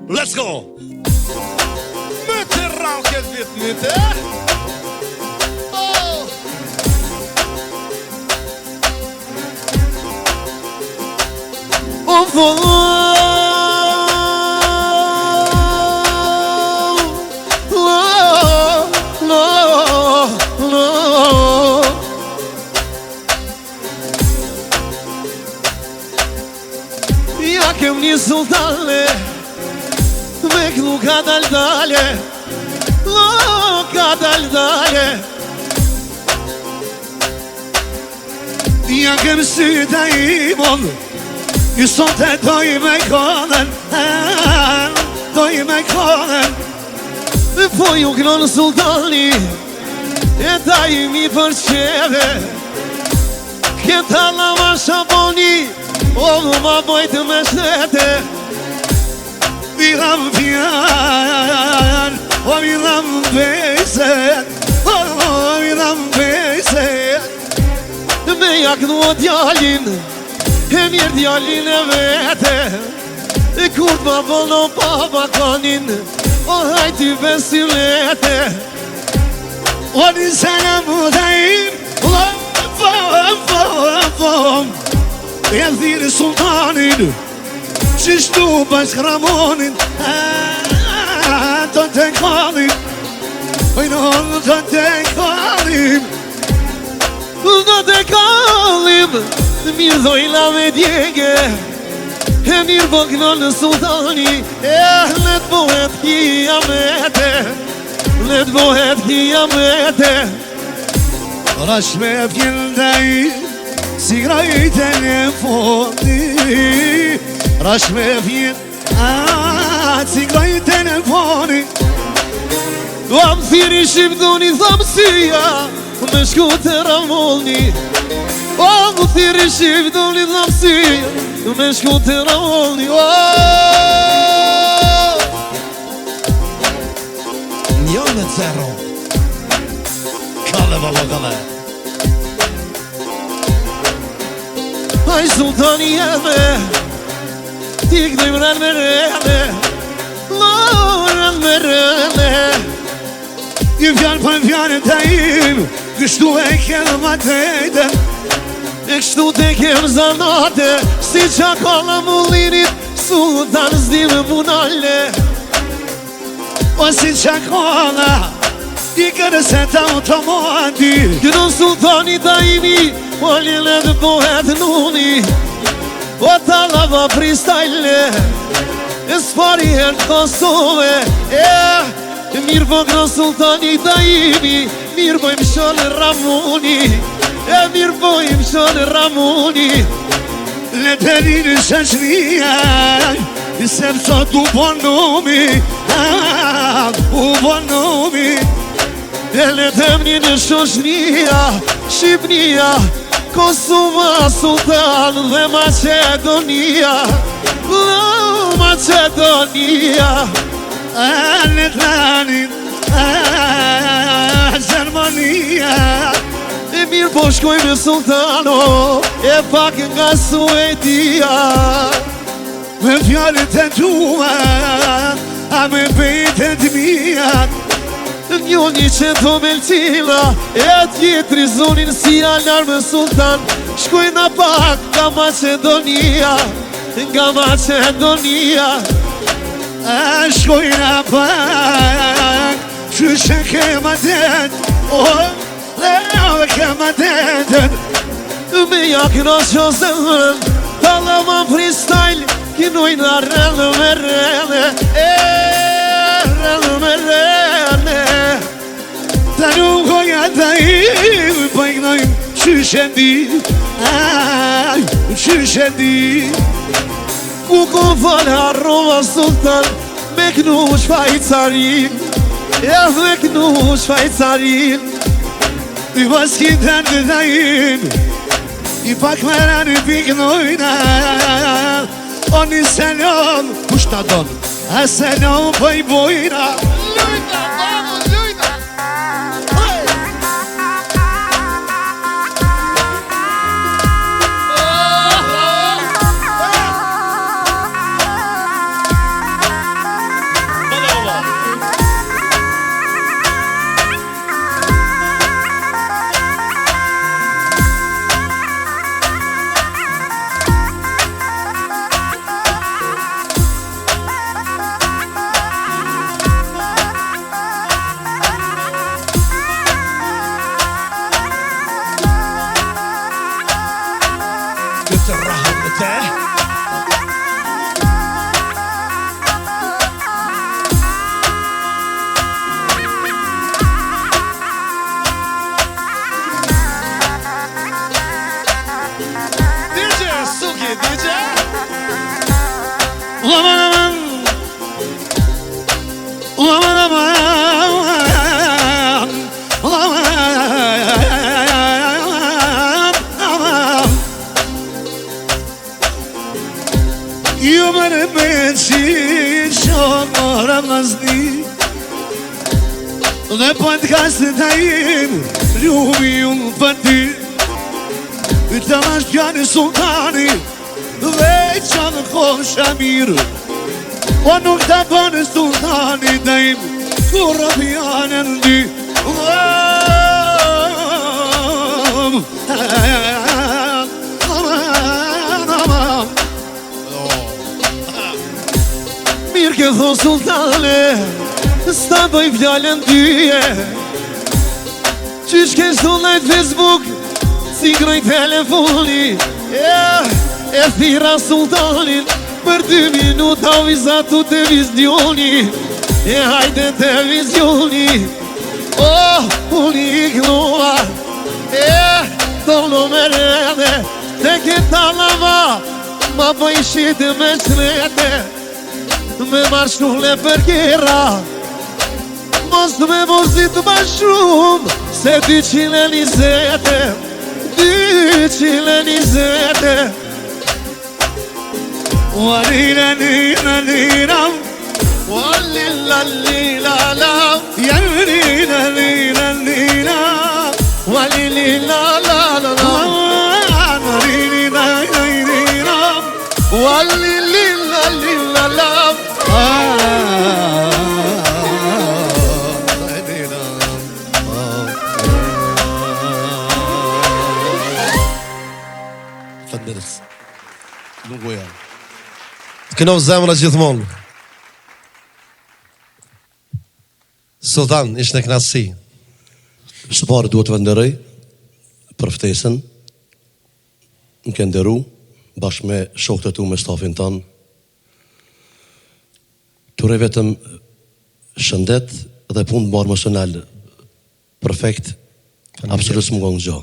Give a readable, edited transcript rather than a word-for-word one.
Let's go! Me të rrau këtë vitë një të Ja kem një sultane me këllu ka dal-dale ka dal-dale Ja kem syta imon I sot e doj me konen Doj me konen Po ju kënon sultani E ta I mi përqeve Këta lama shaboni O ma bojtë me shnete Viram fjan O viram beset O viram beset Me jaknu o djallin E mirë djallin e vete E kur t'ma bëllo papa kanin O hajti besilete O një sena mu dajim Lom E dhiri sultanin Qishtu bashk Ramonin Të të kalim Ojnë të të kalim Të të kalim Mirë dojla me djege E mirë bëgno në sultani E let bëhet kiamete Let bëhet kiamete Rash me fjendaj Si graj telefoni Rash me fjendaj Si graj telefoni Do am thiri shqiptoni thamësia Me shku të Ramoni O më thiri shqiptoni thamësia Me shku të Ramoni Njone zero Kale baba kale Aj sultani jeme Ti këdojmë rënë me rëne Rënë me rëne I fjallë për fjallën të im Kështu e kemë ma tejtë E kështu te kemë zanate Si qakalla mullinit Sultan s'dime punale O si qakalla I kërëset automati Këno sultani ta imi O lile dhe bohet nuni O talava freestyle E s'pari herë Kosove Mirë po këno sultani ta imi Mirë po im shonë Ramoni Mirë po im shonë Ramoni Le perin shashnia I sërësot u bonumi U bonumi E le temni në shoshnia Shqipnia Kosova, Sultan dhe Macedonia Macedonia Letlanin Gjermania E mirë po shkoj me Sultano E pak nga Suedia Me fjallet e tua A me bejtet mija Njoni që të melqila E tjetëri zonin si alarmë sultan Shkojna pak nga Macedonia Nga Macedonia Shkojna pak Qyshe kema det Dhe kema detet Me jakna që zëllën Talama freestyle Kinojna rrëllë me rrëllë Rrëllë me rrëllë Ta nuk hoja ta im Pa i gnojmë qyshe di Qyshe di Ku ko falë harrova sultan Me kënu shfajcarin Me kënu shfajcarin I baski të në të im I pak mëra në piknojna O një senon Kushta don A senon për i bojna Lujta, vamos, lujta Mora mazni Dhe po të kasë të tajim Ljubi unë për ty Të mash pjani sultani Veqa në kosha mirë O nuk të bënë sultani Dajim Kurra pjani në dy Mirë ke thonë sultane Sta bëj fjallën tyje Qysh ke shtullajt Facebook Si groj telefoni E thira sultanin Për 2 minuta o vizatu televizioni E hajde televizioni Unë i knua Dono me rede Te këta lava Ma bëj shite me qrete Me marshule për kjera Mos me mozit ma shumë Se 220 220 Walila lila lila Walila lila la Yalila lila lila Walila la la la Walila lila Walila lila la Fëndërës Nuk goja Të kënohë zemra gjithmonë Sultan, ishtë në knasësi Së parë duhet të vëndërëj Për ftesën Në kënë ndëru Bashkë me shokët e tu me stafin tanë Ture vetëm shëndet Dhe punë barë emocional Perfekt Absolut së më ngonë gjo